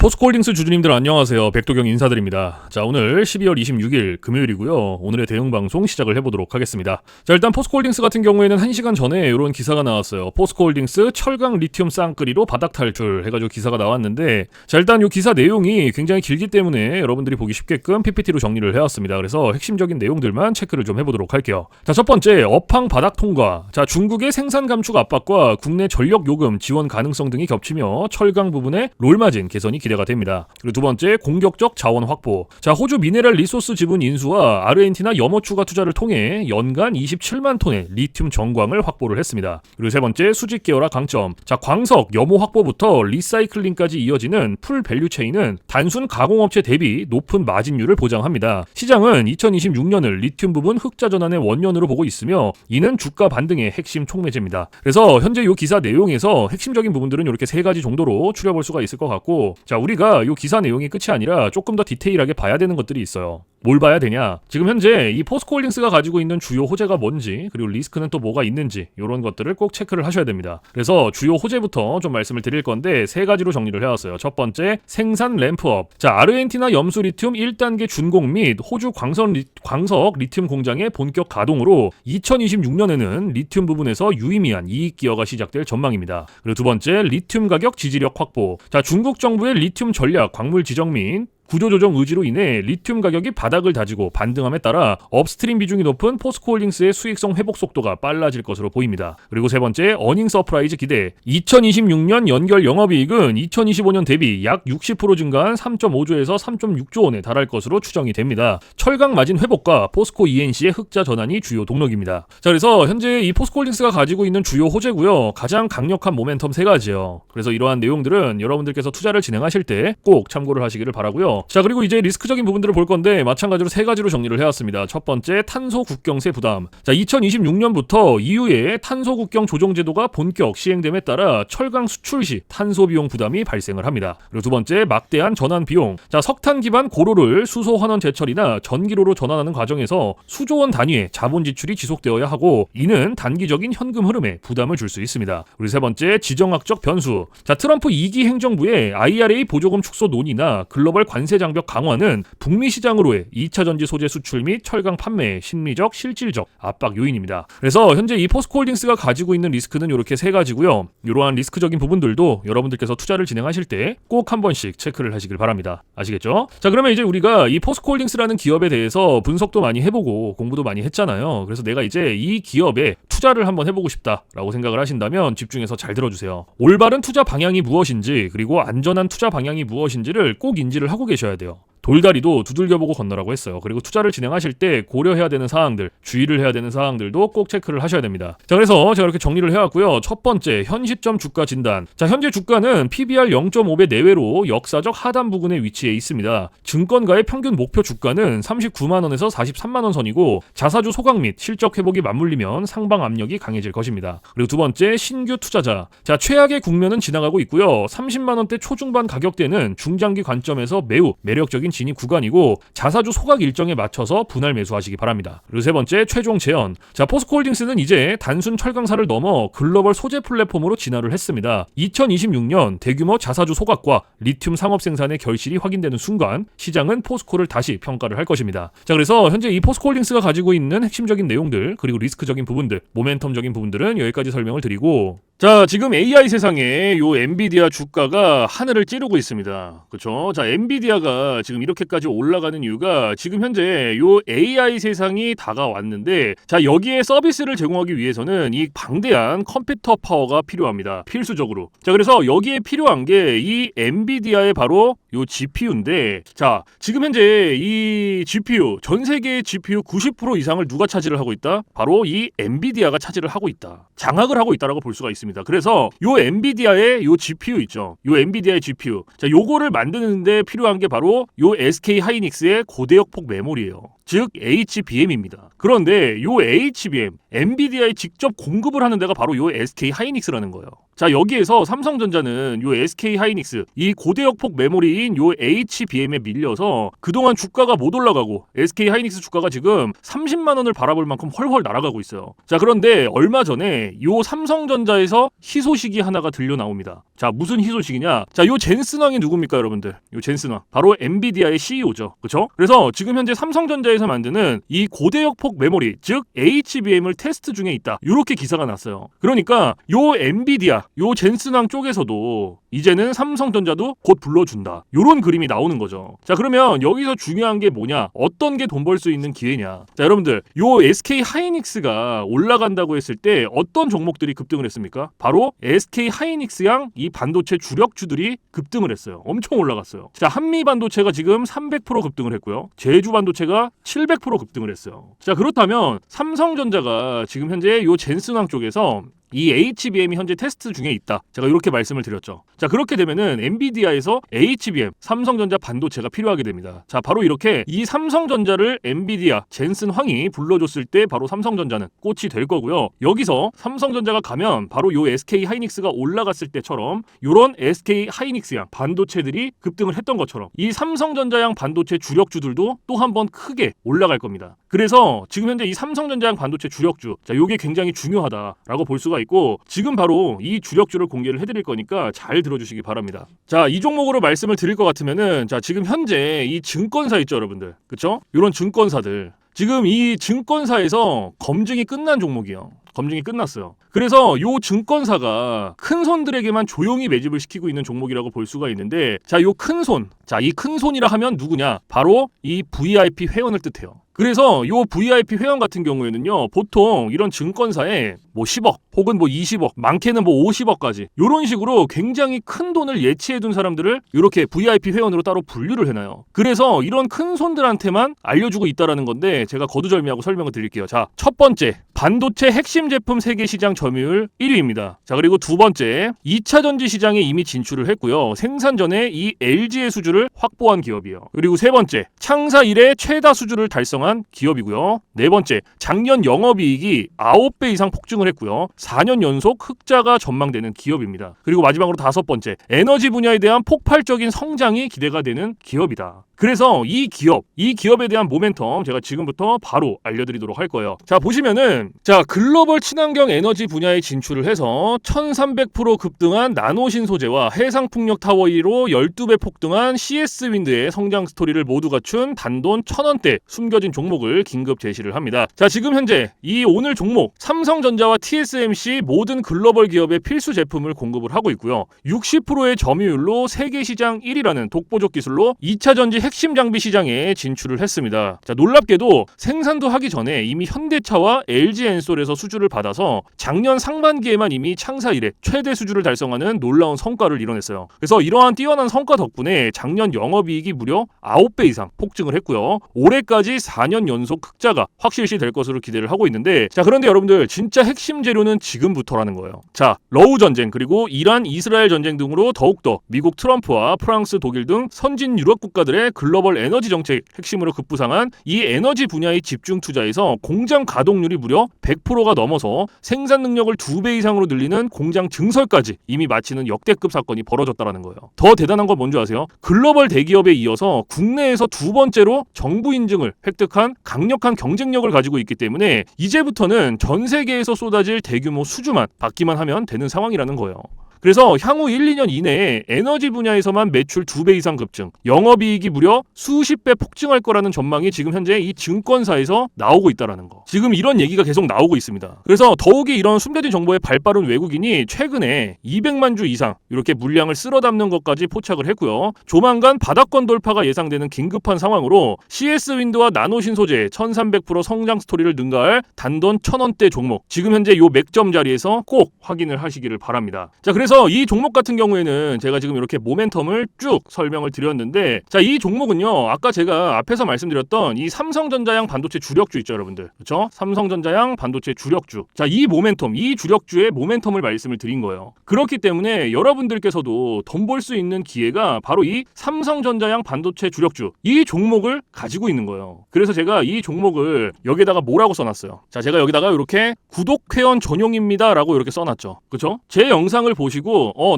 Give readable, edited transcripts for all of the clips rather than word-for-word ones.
포스코홀딩스 주주님들 안녕하세요. 백도경 인사드립니다. 자, 오늘 12월 26일 금요일이고요. 오늘의 대응 방송 시작을 해보도록 하겠습니다. 자, 일단 포스코홀딩스 같은 경우에는 1시간 전에 이런 기사가 나왔어요. 포스코홀딩스 철강 리튬 쌍끌이로 바닥 탈출 해가지고 기사가 나왔는데, 자, 일단 이 기사 내용이 굉장히 길기 때문에 여러분들이 보기 쉽게끔 PPT로 정리를 해왔습니다. 그래서 핵심적인 내용들만 체크를 좀 해보도록 할게요. 자, 첫 번째, 업황 바닥 통과. 자, 중국의 생산 감축 압박과 국내 전력 요금 지원 가능성 등이 겹치며 철강 부분의 롤마진 개선이 기대가 됩니다. 그리고 두 번째, 공격적 자원 확보. 자, 호주 미네랄 리소스 지분 인수와 아르헨티나 염호 추가 투자를 통해 연간 27만 톤의 리튬 정광을 확보를 했습니다. 그리고 세 번째, 수직 계열화 강점. 자, 광석, 염호 확보부터 리사이클링까지 이어지는 풀 밸류 체인은 단순 가공업체 대비 높은 마진율을 보장합니다. 시장은 2026년을 리튬 부분 흑자 전환의 원년으로 보고 있으며 이는 주가 반등의 핵심 촉매제입니다. 그래서 현재 이 기사 내용에서 핵심적인 부분들은 이렇게 세 가지 정도로 추려볼 수가 있을 것 같고, 자, 우리가 이 기사 내용이 끝이 아니라 조금 더 디테일하게 봐야 되는 것들이 있어요. 뭘 봐야 되냐? 지금 현재 이 포스코홀딩스가 가지고 있는 주요 호재가 뭔지, 그리고 리스크는 또 뭐가 있는지, 이런 것들을 꼭 체크를 하셔야 됩니다. 그래서 주요 호재부터 좀 말씀을 드릴 건데 세 가지로 정리를 해왔어요. 첫 번째, 생산 램프업. 자, 아르헨티나 염수 리튬 1단계 준공 및 호주 광석 리튬 공장의 본격 가동으로 2026년에는 리튬 부분에서 유의미한 이익 기여가 시작될 전망입니다. 그리고 두 번째, 리튬 가격 지지력 확보. 자, 중국 정부의 리튬 전략 광물 지정 및 구조조정 의지로 인해 리튬 가격이 바닥을 다지고 반등함에 따라 업스트림 비중이 높은 포스코홀딩스의 수익성 회복 속도가 빨라질 것으로 보입니다. 그리고 세 번째, 어닝 서프라이즈 기대. 2026년 연결 영업이익은 2025년 대비 약 60% 증가한 3.5조에서 3.6조 원에 달할 것으로 추정이 됩니다. 철강 마진 회복과 포스코 ENC의 흑자 전환이 주요 동력입니다. 자, 그래서 현재 이 포스코홀딩스가 가지고 있는 주요 호재고요. 가장 강력한 모멘텀 세 가지예요. 그래서 이러한 내용들은 여러분들께서 투자를 진행하실 때 꼭 참고를 하시기를 바라고요. 자, 그리고 이제 리스크적인 부분들을 볼 건데 마찬가지로 세 가지로 정리를 해왔습니다. 첫 번째, 탄소 국경세 부담. 자, 2026년부터 EU의 탄소 국경 조정 제도가 본격 시행됨에 따라 철강 수출 시 탄소 비용 부담이 발생을 합니다. 그리고 두 번째, 막대한 전환 비용. 자, 석탄 기반 고로를 수소 환원 제철이나 전기로로 전환하는 과정에서 수조 원 단위의 자본 지출이 지속되어야 하고 이는 단기적인 현금 흐름에 부담을 줄 수 있습니다. 그리고 세 번째, 지정학적 변수. 자, 트럼프 2기 행정부의 IRA 보조금 축소 논의나 글로벌 관세 장벽 강화는 북미 시장으로의 2차 전지 소재 수출 및 철강 판매의 심리적, 실질적 압박 요인입니다. 그래서 현재 이 포스코홀딩스가 가지고 있는 리스크는 이렇게 세 가지고요. 이러한 리스크적인 부분들도 여러분들께서 투자를 진행하실 때 꼭 한 번씩 체크를 하시길 바랍니다. 아시겠죠? 자, 그러면 이제 우리가 이 포스코홀딩스라는 기업에 대해서 분석도 많이 해보고 공부도 많이 했잖아요. 그래서 내가 이제 이 기업에 투자를 한번 해보고 싶다라고 생각을 하신다면 집중해서 잘 들어주세요. 올바른 투자 방향이 무엇인지, 그리고 안전한 투자 방향이 무엇인지를 꼭 인지를 하고 계셔야 돼요. 돌다리도 두들겨보고 건너라고 했어요. 그리고 투자를 진행하실 때 고려해야 되는 사항들, 주의를 해야 되는 사항들도 꼭 체크를 하셔야 됩니다. 자, 그래서 제가 이렇게 정리를 해왔고요. 첫 번째, 현 시점 주가 진단. 자, 현재 주가는 PBR 0.5배 내외로 역사적 하단 부근에 위치해 있습니다. 증권가의 평균 목표 주가는 39만원에서 43만원 선이고 자사주 소각 및 실적 회복이 맞물리면 상방 압력이 강해질 것입니다. 그리고 두 번째, 신규 투자자. 자, 최악의 국면은 지나가고 있고요. 30만원대 초중반 가격대는 중장기 관점에서 매우 매력적인 진입 구간이고 자사주 소각 일정에 맞춰서 분할 매수하시기 바랍니다. 그리고 세 번째, 최종 재현. 자, 포스코홀딩스는 이제 단순 철강사를 넘어 글로벌 소재 플랫폼으로 진화를 했습니다. 2026년 대규모 자사주 소각과 리튬 상업 생산의 결실이 확인되는 순간 시장은 포스코를 다시 평가를 할 것입니다. 자, 그래서 현재 이 포스코홀딩스가 가지고 있는 핵심적인 내용들, 그리고 리스크적인 부분들, 모멘텀적인 부분들은 여기까지 설명을 드리고, 자, 지금 AI 세상에 요 엔비디아 주가가 하늘을 찌르고 있습니다. 그렇죠? 자, 엔비디아가 지금 이렇게까지 올라가는 이유가 지금 현재 요 AI 세상이 다가왔는데, 자, 여기에 서비스를 제공하기 위해서는 이 방대한 컴퓨터 파워가 필요합니다. 필수적으로. 자, 그래서 여기에 필요한 게 이 엔비디아의 바로 요 GPU인데, 자, 지금 현재 이 GPU, 전 세계의 GPU 90% 이상을 누가 차지를 하고 있다? 바로 이 엔비디아가 차지를 하고 있다. 장악을 하고 있다라고 볼 수가 있습니다. 그래서 요 엔비디아의 요 GPU 있죠. 요 엔비디아의 GPU. 자, 요거를 만드는데 필요한 게 바로 요 SK 하이닉스의 고대역폭 메모리예요. 즉 HBM입니다. 그런데 요 HBM, 엔비디아에 직접 공급을 하는 데가 바로 요 SK 하이닉스라는 거예요. 자, 여기에서 삼성전자는 요 SK 하이닉스, 이 고대역폭 메모리인 요 HBM에 밀려서 그동안 주가가 못 올라가고 SK 하이닉스 주가가 지금 30만 원을 바라볼 만큼 훨훨 날아가고 있어요. 자, 그런데 얼마 전에 요 삼성전자에서 희소식이 하나가 들려 나옵니다. 자, 무슨 희소식이냐? 자, 요 젠슨 왕이 누굽니까, 여러분들? 요 젠슨 왕. 바로 엔비디아의 CEO죠. 그쵸? 그래서 지금 현재 삼성전자에서 만드는 이 고대역폭 메모리, 즉 HBM을 테스트 중에 있다. 요렇게 기사가 났어요. 그러니까 요 엔비디아, 요 젠슨 왕 쪽에서도 이제는 삼성전자도 곧 불러준다. 요런 그림이 나오는 거죠. 자, 그러면 여기서 중요한 게 뭐냐? 어떤 게 돈 벌 수 있는 기회냐? 자, 여러분들, 요 SK 하이닉스가 올라간다고 했을 때 어떤 종목들이 급등을 했습니까? 바로 SK 하이닉스양 이 반도체 주력주들이 급등을 했어요. 엄청 올라갔어요. 자, 한미 반도체가 지금 300% 급등을 했고요. 제주 반도체가 700% 급등을 했어요. 자, 그렇다면 삼성전자가 지금 현재 요 젠슨왕 쪽에서 이 HBM이 현재 테스트 중에 있다. 제가 이렇게 말씀을 드렸죠. 자, 그렇게 되면은 엔비디아에서 HBM, 삼성전자 반도체가 필요하게 됩니다. 자, 바로 이렇게 이 삼성전자를 엔비디아, 젠슨 황이 불러줬을 때 바로 삼성전자는 꽃이 될 거고요. 여기서 삼성전자가 가면 바로 요 SK 하이닉스가 올라갔을 때처럼 요런 SK 하이닉스양 반도체들이 급등을 했던 것처럼 이 삼성전자양 반도체 주력주들도 또 한 번 크게 올라갈 겁니다. 그래서 지금 현재 이 삼성전자양 반도체 주력주, 자, 요게 굉장히 중요하다라고 볼 수가 있고 지금 바로 이 주력주를 공개를 해드릴 거니까 잘 들어주시기 바랍니다. 자, 이 종목으로 말씀을 드릴 것 같으면은 자, 지금 현재 이 증권사 있죠, 여러분들, 그쵸? 이런 증권사들 지금 이 증권사에서 검증이 끝난 종목이에요. 검증이 끝났어요. 그래서 요 증권사가 큰 손들에게만 조용히 매집을 시키고 있는 종목이라고 볼 수가 있는데 자, 요 큰 손, 자, 이 큰 손이라 하면 누구냐? 바로 이 VIP 회원을 뜻해요. 그래서 요 VIP 회원 같은 경우에는요, 보통 이런 증권사에 뭐 10억 혹은 뭐 20억, 많게는 뭐 50억까지 요런 식으로 굉장히 큰 돈을 예치해둔 사람들을 이렇게 VIP 회원으로 따로 분류를 해놔요. 그래서 이런 큰 손들한테만 알려주고 있다라는 건데 제가 거두절미하고 설명을 드릴게요. 자, 첫 번째, 반도체 핵심 제품 세계 시장 점유율 1위입니다. 자, 그리고 두 번째, 2차 전지 시장에 이미 진출을 했고요. 생산 전에 이 LG의 수주를 확보한 기업이에요. 그리고 세 번째, 창사 이래 최다 수주를 달성한 기업이고요. 네 번째, 작년 영업이익이 9배 이상 폭증을 했고요. 4년 연속 흑자가 전망되는 기업입니다. 그리고 마지막으로 다섯 번째, 에너지 분야에 대한 폭발적인 성장이 기대가 되는 기업이다. 그래서 이 기업에 대한 모멘텀 제가 지금부터 바로 알려드리도록 할 거예요. 자, 보시면은 자, 글로벌 친환경 에너지 분야에 진출을 해서 1300% 급등한 나노신 소재와 해상풍력 타워 1위로 12배 폭등한 CS윈드의 성장 스토리를 모두 갖춘 단돈 1000원대 숨겨진 종목을 긴급 제시를 합니다. 자, 지금 현재 이 오늘 종목 삼성전자와 TSMC 모든 글로벌 기업의 필수 제품을 공급을 하고 있고요. 60%의 점유율로 세계 시장 1위라는 독보적 기술로 2차 전지 핵심 장비 시장에 진출을 했습니다. 자, 놀랍게도 생산도 하기 전에 이미 현대차와 LG엔솔에서 수주를 받아서 작년 상반기에만 이미 창사 이래 최대 수주를 달성하는 놀라운 성과를 이뤄냈어요. 그래서 이러한 뛰어난 성과 덕분에 작년 영업이익이 무려 9배 이상 폭증을 했고요. 올해까지 4년 연속 흑자가 확실시 될 것으로 기대를 하고 있는데 자, 그런데 여러분들 진짜 핵심 재료는 지금부터라는 거예요. 자, 러우 전쟁 그리고 이란 이스라엘 전쟁 등으로 더욱더 미국 트럼프와 프랑스 독일 등 선진 유럽 국가들의 글로벌 에너지 정책 핵심으로 급부상한 이 에너지 분야의 집중 투자에서 공장 가동률이 무려 100%가 넘어서 생산 능력을 2배 이상으로 늘리는 공장 증설까지 이미 마치는 역대급 사건이 벌어졌다라는 거예요. 더 대단한 건 뭔지 아세요? 글로벌 대기업에 이어서 국내에서 두 번째로 정부 인증을 획득한 강력한 경쟁력을 가지고 있기 때문에 이제부터는 전 세계에서 쏟아질 대규모 수주만 받기만 하면 되는 상황이라는 거예요. 그래서 향후 1, 2년 이내에 에너지 분야에서만 매출 2배 이상 급증, 영업이익이 무려 수십 배 폭증할 거라는 전망이 지금 현재 이 증권사에서 나오고 있다는 거. 지금 이런 얘기가 계속 나오고 있습니다. 그래서 더욱이 이런 숨겨진 정보에 발빠른 외국인이 최근에 200만 주 이상 이렇게 물량을 쓸어 담는 것까지 포착을 했고요. 조만간 바닥권 돌파가 예상되는 긴급한 상황으로 CS윈드와 나노신 소재 1300% 성장 스토리를 능가할 단돈 1000원대 종목, 지금 현재 요 맥점 자리에서 꼭 확인을 하시기를 바랍니다. 자, 그래서 이 종목 같은 경우에는 제가 지금 이렇게 모멘텀을 쭉 설명을 드렸는데 자, 이 종목은요, 아까 제가 앞에서 말씀드렸던 이 삼성전자양 반도체 주력주 있죠, 여러분들. 그렇죠? 삼성전자양 반도체 주력주. 자, 이 모멘텀, 이 주력주의 모멘텀을 말씀을 드린 거예요. 그렇기 때문에 여러분들께서도 돈 벌 수 있는 기회가 바로 이 삼성전자양 반도체 주력주, 이 종목을 가지고 있는 거예요. 그래서 제가 이 종목을 여기다가 뭐라고 써놨어요. 자, 제가 여기다가 이렇게 구독회원 전용입니다 라고 이렇게 써놨죠. 그렇죠? 제 영상을 보시고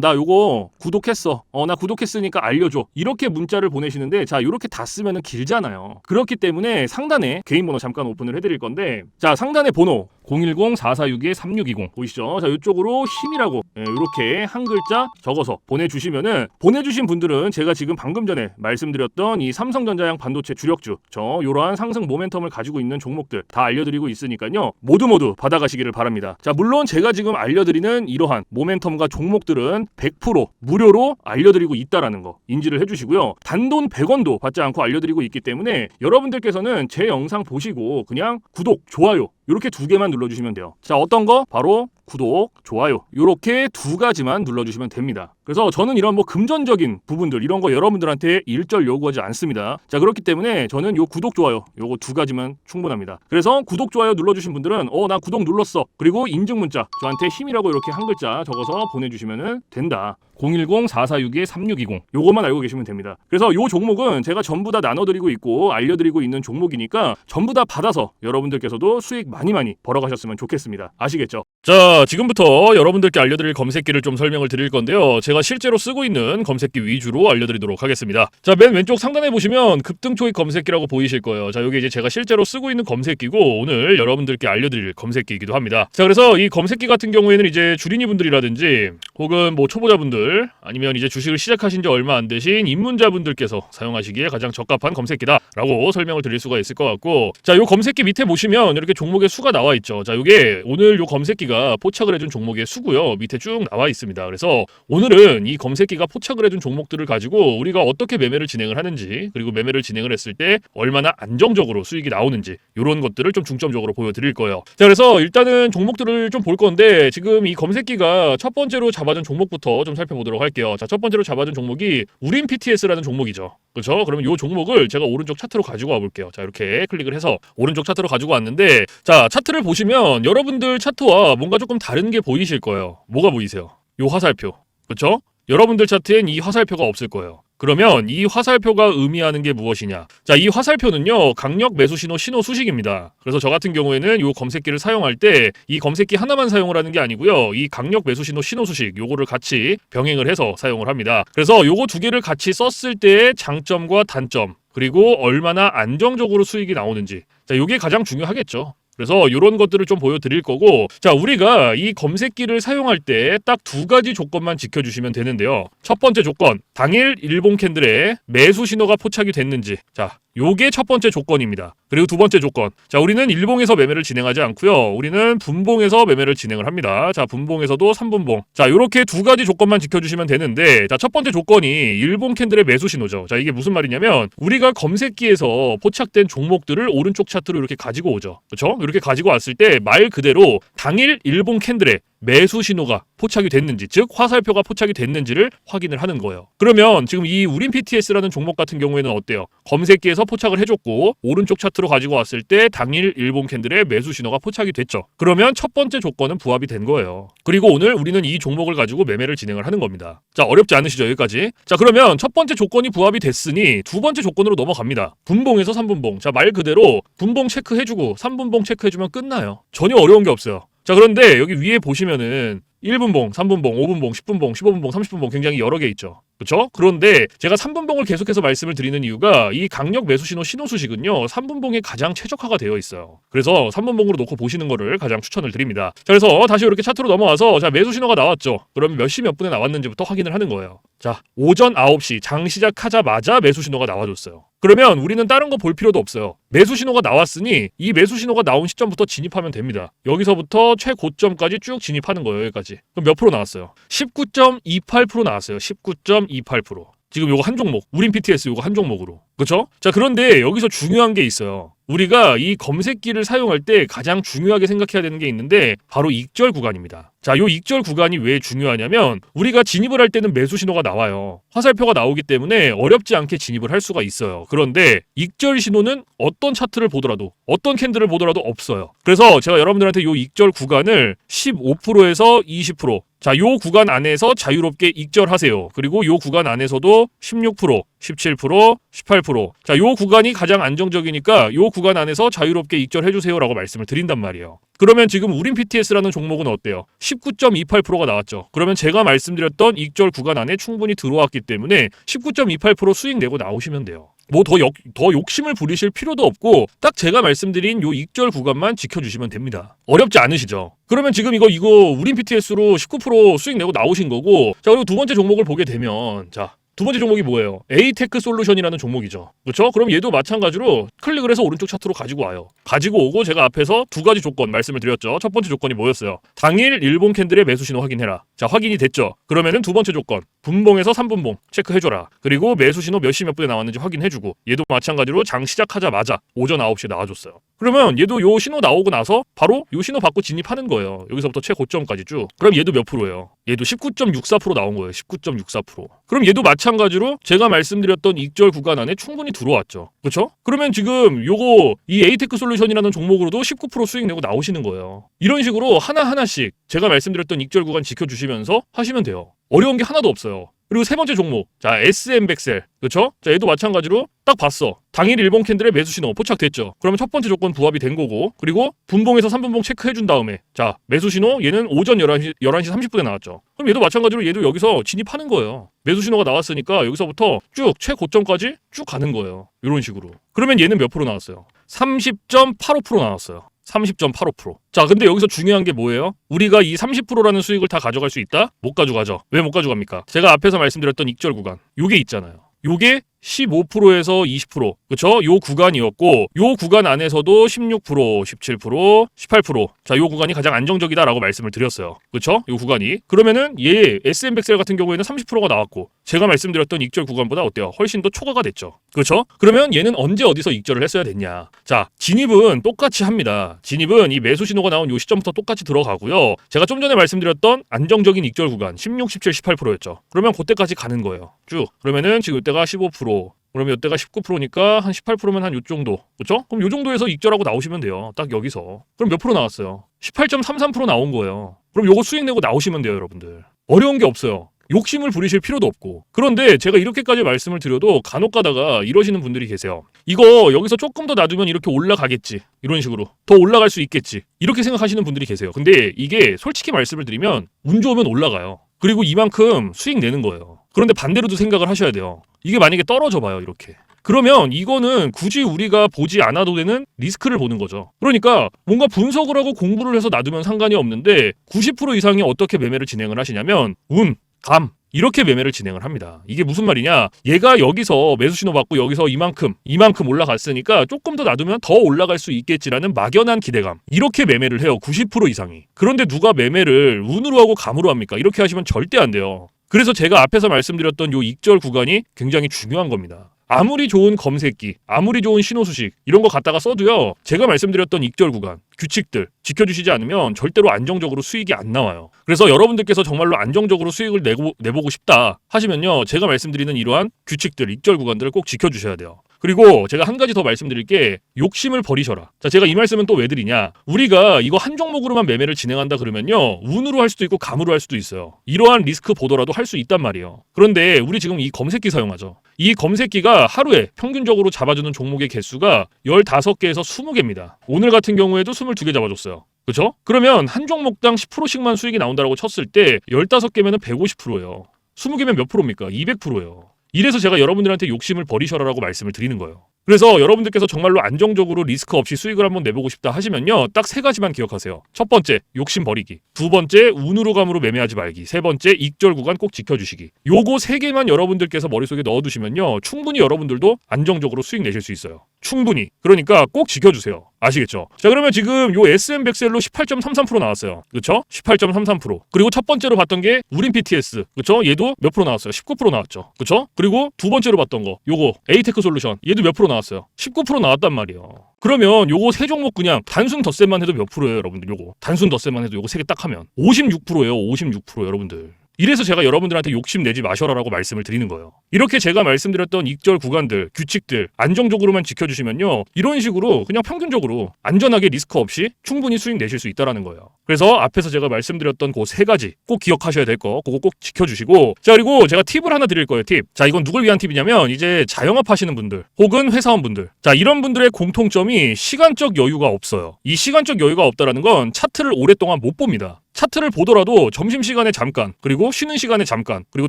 나 요거 구독했어. 나 구독했으니까 알려줘. 이렇게 문자를 보내시는데 자, 이렇게 다 쓰면은 길잖아요. 그렇기 때문에 상단에 개인 번호 잠깐 오픈을 해드릴 건데 자, 상단의 번호 010-4462-3620 보이시죠? 자, 이쪽으로 힘이라고 이렇게 한 글자 적어서 보내주시면은, 보내주신 분들은 제가 지금 방금 전에 말씀드렸던 이 삼성전자양 반도체 주력주, 이러한 상승 모멘텀을 가지고 있는 종목들 다 알려드리고 있으니까요, 모두 받아가시기를 바랍니다. 자, 물론 제가 지금 알려드리는 이러한 모멘텀과 종목들은 100% 무료로 알려드리고 있다라는 거 인지를 해주시고요. 단돈 100원도 받지 않고 알려드리고 있기 때문에 여러분들께서는 제 영상 보시고 그냥 구독, 좋아요 이렇게 두 개만 눌러주시면 돼요. 자, 어떤 거? 바로 구독, 좋아요 이렇게 두 가지만 눌러주시면 됩니다. 그래서 저는 이런 금전적인 부분들 이런 거 여러분들한테 일절 요구하지 않습니다. 자, 그렇기 때문에 저는 요 구독, 좋아요 요거 두 가지만 충분합니다. 그래서 구독, 좋아요 눌러주신 분들은 나 구독 눌렀어, 그리고 인증 문자 저한테 힘이라고 이렇게 한 글자 적어서 보내주시면 된다. 010-4462-3620 요것만 알고 계시면 됩니다. 그래서 요 종목은 제가 전부 다 나눠드리고 있고 알려드리고 있는 종목이니까 전부 다 받아서 여러분들께서도 수익 많이 벌어가셨으면 좋겠습니다. 아시겠죠? 자, 지금부터 여러분들께 알려드릴 검색기를 좀 설명을 드릴 건데요. 제가 실제로 쓰고 있는 검색기 위주로 알려드리도록 하겠습니다. 자, 맨 왼쪽 상단에 보시면 급등초익 검색기라고 보이실 거예요. 자, 여기 이제 제가 실제로 쓰고 있는 검색기고 오늘 여러분들께 알려드릴 검색기이기도 합니다. 자, 그래서 이 검색기 같은 경우에는 이제 주린이 분들이라든지 혹은 초보자분들 아니면 이제 주식을 시작하신 지 얼마 안 되신 입문자분들께서 사용하시기에 가장 적합한 검색기다라고 설명을 드릴 수가 있을 것 같고, 자, 요 검색기 밑에 보시면 이렇게 종목의 수가 나와 있죠. 자, 요게 오늘 요 검색기가 포착을 해준 종목의 수고요. 밑에 쭉 나와 있습니다. 그래서 오늘은 이 검색기가 포착을 해준 종목들을 가지고 우리가 어떻게 매매를 진행을 하는지, 그리고 매매를 진행을 했을 때 얼마나 안정적으로 수익이 나오는지 이런 것들을 좀 중점적으로 보여드릴 거예요. 자, 그래서 일단은 종목들을 좀 볼 건데 지금 이 검색기가 첫 번째로 잡아준 종목부터 좀 살펴보도록 할게요. 자, 첫 번째로 잡아준 종목이 우린 PTS라는 종목이죠. 그렇죠? 그러면 이 종목을 제가 오른쪽 차트로 가지고 와볼게요. 자, 이렇게 클릭을 해서 오른쪽 차트로 가지고 왔는데, 자, 차트를 보시면 여러분들 차트와 뭔가 조금 다른 게 보이실 거예요. 뭐가 보이세요? 요 화살표. 그렇죠? 여러분들 차트엔 이 화살표가 없을 거예요. 그러면 이 화살표가 의미하는 게 무엇이냐? 자, 이 화살표는요, 강력 매수 신호 수식입니다. 그래서 저 같은 경우에는 이 검색기를 사용할 때 이 검색기 하나만 사용을 하는 게 아니고요, 이 강력 매수 신호 수식 요거를 같이 병행을 해서 사용을 합니다. 그래서 요거 두 개를 같이 썼을 때의 장점과 단점, 그리고 얼마나 안정적으로 수익이 나오는지, 자, 요게 가장 중요하겠죠. 그래서 이런 것들을 좀 보여드릴 거고, 자, 우리가 이 검색기를 사용할 때 딱 두 가지 조건만 지켜주시면 되는데요. 첫 번째 조건, 당일 일봉 캔들에 매수 신호가 포착이 됐는지, 자, 요게 첫 번째 조건입니다. 그리고 두 번째 조건, 자, 우리는 일봉에서 매매를 진행하지 않고요, 우리는 분봉에서 매매를 진행을 합니다. 자, 분봉에서도 3분봉, 자, 요렇게 두 가지 조건만 지켜주시면 되는데, 자, 첫 번째 조건이 일봉 캔들의 매수 신호죠. 자, 이게 무슨 말이냐면 우리가 검색기에서 포착된 종목들을 오른쪽 차트로 이렇게 가지고 오죠. 그렇죠? 이렇게 가지고 왔을 때 말 그대로 당일 일봉 캔들의 매수 신호가 포착이 됐는지, 즉 화살표가 포착이 됐는지를 확인을 하는 거예요. 그러면 지금 이 우린 PTS라는 종목 같은 경우에는 어때요? 검색기에서 포착을 해줬고 오른쪽 차트로 가지고 왔을 때 당일 일봉 캔들의 매수 신호가 포착이 됐죠. 그러면 첫 번째 조건은 부합이 된 거예요. 그리고 오늘 우리는 이 종목을 가지고 매매를 진행을 하는 겁니다. 자, 어렵지 않으시죠? 여기까지. 자, 그러면 첫 번째 조건이 부합이 됐으니 두 번째 조건으로 넘어갑니다. 분봉에서 3분봉. 자, 말 그대로 분봉 체크해주고 3분봉 체크해주면 끝나요. 전혀 어려운 게 없어요. 자, 그런데 여기 위에 보시면은 1분봉, 3분봉, 5분봉, 10분봉, 15분봉, 30분봉 굉장히 여러 개 있죠. 그렇죠? 그런데 제가 3분봉을 계속해서 말씀을 드리는 이유가 이 강력 매수 신호 수식은요, 3분봉에 가장 최적화가 되어 있어요. 그래서 3분봉으로 놓고 보시는 거를 가장 추천을 드립니다. 자, 그래서 다시 이렇게 차트로 넘어와서, 자, 매수 신호가 나왔죠. 그러면 몇 시 몇 분에 나왔는지부터 확인을 하는 거예요. 자, 오전 9시 장 시작하자마자 매수 신호가 나와줬어요. 그러면 우리는 다른 거 볼 필요도 없어요. 매수 신호가 나왔으니 이 매수 신호가 나온 시점부터 진입하면 됩니다. 여기서부터 최고점까지 쭉 진입하는 거예요. 여기까지. 그럼 몇 프로 나왔어요? 19.28% 나왔어요. 19.28%. 지금 요거 한 종목, 우린 PTS 요거 한 종목으로. 그렇죠? 자, 그런데 여기서 중요한 게 있어요. 우리가 이 검색기를 사용할 때 가장 중요하게 생각해야 되는 게 있는데 바로 익절 구간입니다. 자, 요 익절 구간이 왜 중요하냐면 우리가 진입을 할 때는 매수 신호가 나와요. 화살표가 나오기 때문에 어렵지 않게 진입을 할 수가 있어요. 그런데 익절 신호는 어떤 차트를 보더라도, 어떤 캔들을 보더라도 없어요. 그래서 제가 여러분들한테 요 익절 구간을 15%에서 20%, 자, 요 구간 안에서 자유롭게 익절하세요. 그리고 요 구간 안에서도 16%, 17%, 18%. 자, 요 구간이 가장 안정적이니까 요 구간 안에서 자유롭게 익절해주세요라고 말씀을 드린단 말이에요. 그러면 지금 우린 PTS라는 종목은 어때요? 19.28%가 나왔죠. 그러면 제가 말씀드렸던 익절 구간 안에 충분히 들어왔기 때문에 19.28% 수익 내고 나오시면 돼요. 뭐 더 욕심을 부리실 필요도 없고 딱 제가 말씀드린 요 익절 구간만 지켜주시면 됩니다. 어렵지 않으시죠? 그러면 지금 이거 우린 PTS로 19% 수익 내고 나오신 거고, 자, 그리고 두 번째 종목을 보게 되면, 자, 두 번째 종목이 뭐예요? 에이테크 솔루션이라는 종목이죠. 그렇죠? 그럼 얘도 마찬가지로 클릭을 해서 오른쪽 차트로 가지고 와요. 가지고 오고 제가 앞에서 두 가지 조건 말씀을 드렸죠. 첫 번째 조건이 뭐였어요? 당일 일본 캔들의 매수 신호 확인해라. 자, 확인이 됐죠. 그러면은 두 번째 조건, 분봉에서 3분봉 체크해줘라. 그리고 매수 신호 몇 시 몇 분에 나왔는지 확인해주고, 얘도 마찬가지로 장 시작하자마자 오전 9시에 나와줬어요. 그러면 얘도 요 신호 나오고 나서 바로 요 신호 받고 진입하는 거예요. 여기서부터 최고점까지 쭉. 그럼 얘도 몇 프로예요? 얘도 19.64% 나온 거예요. 19.64%. 그럼 얘도 마찬가지로 제가 말씀드렸던 익절 구간 안에 충분히 들어왔죠. 그렇죠? 그러면 지금 요거 이 에이테크 솔루션이라는 종목으로도 19% 수익 내고 나오시는 거예요. 이런 식으로 하나하나씩 제가 말씀드렸던 익절 구간 지켜주시면서 하시면 돼요. 어려운 게 하나도 없어요. 그리고 세 번째 종목, 자, SM백셀, 그렇죠? 자, 얘도 마찬가지로 딱 봤어. 당일 일본 캔들의 매수 신호 포착됐죠. 그러면 첫 번째 조건 부합이 된 거고, 그리고 분봉에서 3분봉 체크해준 다음에, 자, 매수 신호 얘는 오전 11시 30분에 나왔죠. 그럼 얘도 마찬가지로 얘도 여기서 진입하는 거예요. 매수 신호가 나왔으니까 여기서부터 쭉 최고점까지 쭉 가는 거예요. 이런 식으로. 그러면 얘는 몇 프로 나왔어요? 30.85% 나왔어요. 30.85%. 자, 근데 여기서 중요한 게 뭐예요? 우리가 이 30%라는 수익을 다 가져갈 수 있다? 못 가져가죠. 왜 못 가져갑니까? 제가 앞에서 말씀드렸던 익절 구간, 요게 있잖아요. 요게 15%에서 20%, 그쵸? 요 구간이었고, 요 구간 안에서도 16%, 17%, 18%. 자, 요 구간이 가장 안정적이다라고 말씀을 드렸어요. 그쵸? 요 구간이. 그러면은 얘 SM백셀 같은 경우에는 30%가 나왔고, 제가 말씀드렸던 익절 구간보다 어때요? 훨씬 더 초과가 됐죠. 그쵸? 그러면 얘는 언제 어디서 익절을 했어야 됐냐? 자, 진입은 똑같이 합니다. 진입은 이 매수 신호가 나온 요 시점부터 똑같이 들어가고요. 제가 좀 전에 말씀드렸던 안정적인 익절 구간 16, 17, 18%였죠. 그러면 그때까지 가는 거예요. 쭉. 그러면은 지금 이때가 15%. 그러면 이때가 19%니까 한 18%면 한 요 정도. 그렇죠? 그럼 요 정도에서 익절하고 나오시면 돼요. 딱 여기서. 그럼 몇 프로 나왔어요? 18.33% 나온 거예요. 그럼 요거 수익 내고 나오시면 돼요, 여러분들. 어려운 게 없어요. 욕심을 부리실 필요도 없고. 그런데 제가 이렇게까지 말씀을 드려도 간혹 가다가 이러시는 분들이 계세요. 이거 여기서 조금 더 놔두면 이렇게 올라가겠지. 이런 식으로. 더 올라갈 수 있겠지. 이렇게 생각하시는 분들이 계세요. 근데 이게 솔직히 말씀을 드리면 운 좋으면 올라가요. 그리고 이만큼 수익 내는 거예요. 그런데 반대로도 생각을 하셔야 돼요. 이게 만약에 떨어져 봐요, 이렇게. 그러면 이거는 굳이 우리가 보지 않아도 되는 리스크를 보는 거죠. 그러니까 뭔가 분석을 하고 공부를 해서 놔두면 상관이 없는데 90% 이상이 어떻게 매매를 진행을 하시냐면 운, 감, 이렇게 매매를 진행을 합니다. 이게 무슨 말이냐? 얘가 여기서 매수 신호 받고 여기서 이만큼 올라갔으니까 조금 더 놔두면 더 올라갈 수 있겠지라는 막연한 기대감. 이렇게 매매를 해요. 90% 이상이. 그런데 누가 매매를 운으로 하고 감으로 합니까? 이렇게 하시면 절대 안 돼요. 그래서 제가 앞에서 말씀드렸던 요 익절 구간이 굉장히 중요한 겁니다. 아무리 좋은 검색기, 아무리 좋은 신호수식 이런 거 갖다가 써도요. 제가 말씀드렸던 익절 구간, 규칙들 지켜주시지 않으면 절대로 안정적으로 수익이 안 나와요. 그래서 여러분들께서 정말로 안정적으로 수익을 내보고 싶다 하시면요. 제가 말씀드리는 이러한 규칙들, 익절 구간들을 꼭 지켜주셔야 돼요. 그리고 제가 한 가지 더 말씀드릴 게 욕심을 버리셔라. 자, 제가 이 말씀은 또 왜 드리냐. 우리가 이거 한 종목으로만 매매를 진행한다 그러면요. 운으로 할 수도 있고 감으로 할 수도 있어요. 이러한 리스크 보더라도 할 수 있단 말이에요. 그런데 우리 지금 이 검색기 사용하죠. 이 검색기가 하루에 평균적으로 잡아주는 종목의 개수가 15개에서 20개입니다. 오늘 같은 경우에도 22개 잡아줬어요. 그렇죠? 그러면 한 종목당 10%씩만 수익이 나온다고 쳤을 때 15개면 150%예요. 20개면 몇 프로입니까? 200%예요. 이래서 제가 여러분들한테 욕심을 버리셔라라고 말씀을 드리는 거예요. 그래서 여러분들께서 정말로 안정적으로 리스크 없이 수익을 한번 내보고 싶다 하시면요. 딱 세 가지만 기억하세요. 첫 번째, 욕심 버리기. 두 번째, 운으로 감으로 매매하지 말기. 세 번째, 익절 구간 꼭 지켜주시기. 요거 세 개만 여러분들께서 머릿속에 넣어두시면요. 충분히 여러분들도 안정적으로 수익 내실 수 있어요. 충분히. 그러니까 꼭 지켜주세요. 아시겠죠? 자, 그러면 지금 요 SM백셀로 18.33% 나왔어요. 그쵸? 18.33%. 그리고 첫 번째로 봤던 게 우린 PTS. 그쵸? 얘도 몇 프로 나왔어요? 19% 나왔죠. 그쵸? 그리고 두 번째로 봤던 거, 요거 에이테크 솔루션. 얘도 몇 프로 나왔어요? 19% 나왔단 말이에요. 그러면 요거 세 종목 그냥 단순 덧셈만 해도 몇 프로예요, 여러분들? 요거 단순 덧셈만 해도 요거 세 개 딱 하면 56%예요. 56% 여러분들. 이래서 제가 여러분들한테 욕심 내지 마셔라라고 말씀을 드리는 거예요. 이렇게 제가 말씀드렸던 익절 구간들, 규칙들 안정적으로만 지켜주시면요. 이런 식으로 그냥 평균적으로 안전하게 리스크 없이 충분히 수익 내실 수 있다는 거예요. 그래서 앞에서 제가 말씀드렸던 그 세 가지 꼭 기억하셔야 될 거, 그거 꼭 지켜주시고. 자, 그리고 제가 팁을 하나 드릴 거예요. 팁. 자, 이건 누굴 위한 팁이냐면 이제 자영업 하시는 분들 혹은 회사원분들. 자, 이런 분들의 공통점이 시간적 여유가 없어요. 이 시간적 여유가 없다라는 건 차트를 오랫동안 못 봅니다. 차트를 보더라도 점심시간에 잠깐, 그리고 쉬는 시간에 잠깐, 그리고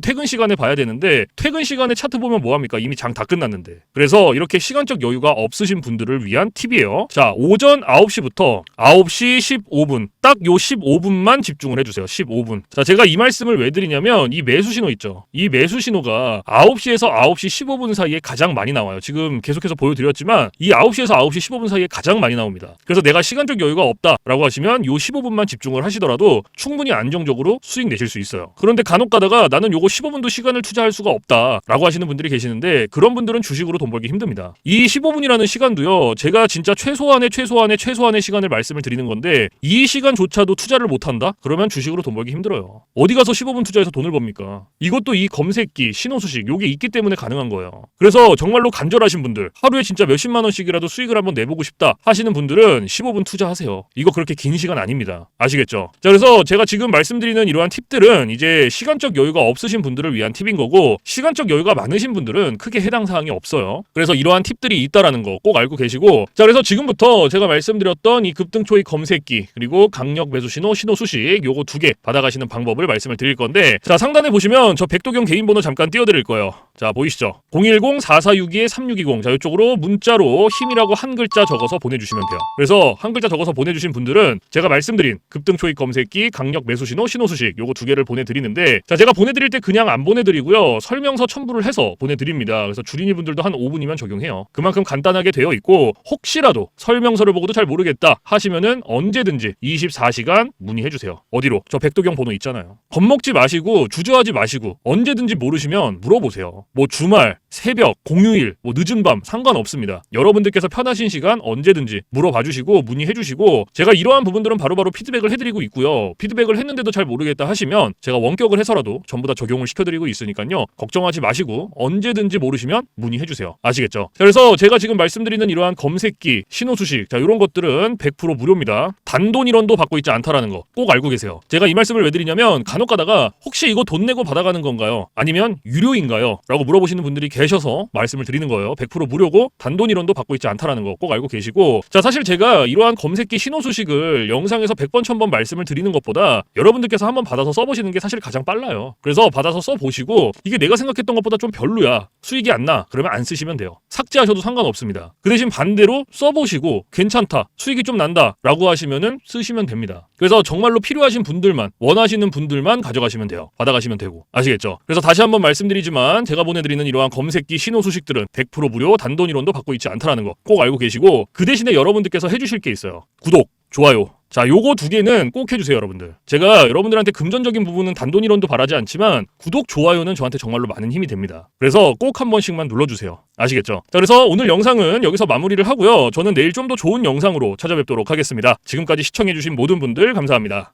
퇴근 시간에 봐야 되는데 퇴근 시간에 차트 보면 뭐합니까? 이미 장 다 끝났는데. 그래서 이렇게 시간적 여유가 없으신 분들을 위한 팁이에요. 자, 오전 9시부터 9시 15분 딱 요 15분만 집중을 해주세요. 15분. 자, 제가 이 말씀을 왜 드리냐면 이 매수 신호 있죠. 이 매수 신호가 9시에서 9시 15분 사이에 가장 많이 나와요. 지금 계속해서 보여드렸지만 이 9시에서 9시 15분 사이에 가장 많이 나옵니다. 그래서 내가 시간적 여유가 없다라고 하시면 요 15분만 집중을 하시더라도 충분히 안정적으로 수익 내실 수 있어요. 그런데 간혹 가다가 나는 요거 15분도 시간을 투자할 수가 없다라고 하시는 분들이 계시는데 그런 분들은 주식으로 돈 벌기 힘듭니다. 이 15분이라는 시간도요. 제가 진짜 최소한의 시간을 말씀을 드리는 건데 이 시간조차도 투자를 못한다? 그러면 주식으로 돈 벌기 힘들어요. 어디 가서 15분 투자해서 돈을 법니까? 이것도 이 검색기, 신호수식 요게 있기 때문에 가능한 거예요. 그래서 정말로 간절하신 분들 하루에 진짜 몇십만 원씩이라도 수익을 한번 내보고 싶다 하시는 분들은 15분 투자하세요. 이거 그렇게 긴 시간 아닙니다. 아시겠죠? 자, 그래서 제가 지금 말씀드리는 이러한 팁들은 이제 시간적 여유가 없으신 분들을 위한 팁인 거고 시간적 여유가 많으신 분들은 크게 해당 사항이 없어요. 그래서 이러한 팁들이 있다라는 거 꼭 알고 계시고 자, 그래서 지금부터 제가 말씀드렸던 이 급등 초입 검색기 그리고 강력 매수 신호, 신호 수식 요거 두 개 받아가시는 방법을 말씀을 드릴 건데 자, 상단에 보시면 저 백도경 개인 번호 잠깐 띄워드릴 거예요. 자, 보이시죠? 010-4462-3620 자, 이쪽으로 문자로 힘이라고 한 글자 적어서 보내주시면 돼요. 그래서 한 글자 적어서 보내주신 분들은 제가 말씀드린 급등 초입 검색기, 강력 매수 신호, 신호 수식 요거 두 개를 보내드리는데 자, 제가 보내드릴 때 그냥 안 보내드리고요. 설명서 첨부를 해서 보내드립니다. 그래서 주린이 분들도 한 5분이면 적용해요. 그만큼 간단하게 되어 있고 혹시라도 설명서를 보고도 잘 모르겠다 하시면은 언제든지 24시간 문의해주세요. 어디로? 저 백도경 번호 있잖아요. 겁먹지 마시고 주저하지 마시고 언제든지 모르시면 물어보세요. 뭐 주말, 새벽, 공휴일, 뭐 늦은 밤 상관없습니다. 여러분들께서 편하신 시간 언제든지 물어봐주시고 문의해주시고 제가 이러한 부분들은 바로바로 피드백을 해드리고 있고요. 피드백을 했는데도 잘 모르겠다 하시면 제가 원격을 해서라도 전부 다 적용을 시켜드리고 있으니까요. 걱정하지 마시고 언제든지 모르시면 문의해주세요. 아시겠죠? 자, 그래서 제가 지금 말씀드리는 이러한 검색기, 신호수식 자, 이런 것들은 100% 무료입니다. 단돈 1원도 받고 있지 않다라는 거 꼭 알고 계세요. 제가 이 말씀을 왜 드리냐면 간혹 가다가 혹시 이거 돈 내고 받아가는 건가요? 아니면 유료인가요? 라고 물어보시는 분들이 계셔서 말씀을 드리는 거예요. 100% 무료고 단돈 1원도 받고 있지 않다라는 거 꼭 알고 계시고 자, 사실 제가 이러한 검색기 신호수식을 영상에서 100번 1000번 말씀을 드리는 것보다 여러분들께서 한번 받아서 써보시는 게 사실 가장 빨라요. 그래서 받아서 써보시고 이게 내가 생각했던 것보다 좀 별로야, 수익이 안 나, 그러면 안 쓰시면 돼요. 삭제하셔도 상관없습니다. 그 대신 반대로 써보시고 괜찮다, 수익이 좀 난다 라고 하시면은 쓰시면 됩니다. 그래서 정말로 필요하신 분들만, 원하시는 분들만 가져가시면 돼요. 받아가시면 되고. 아시겠죠? 그래서 다시 한번 말씀드리지만 제가 보내드리는 이러한 검색기 신호 수식들은 100% 무료, 단돈 1원도 받고 있지 않다라는 거 꼭 알고 계시고 그 대신에 여러분들께서 해주실 게 있어요. 구독, 좋아요. 자, 요거 두 개는 꼭 해주세요, 여러분들. 제가 여러분들한테 금전적인 부분은 단돈 1원도 바라지 않지만 구독, 좋아요는 저한테 정말로 많은 힘이 됩니다. 그래서 꼭 한 번씩만 눌러주세요. 아시겠죠? 자, 그래서 오늘 영상은 여기서 마무리를 하고요. 저는 내일 좀 더 좋은 영상으로 찾아뵙도록 하겠습니다. 지금까지 시청해주신 모든 분들 감사합니다.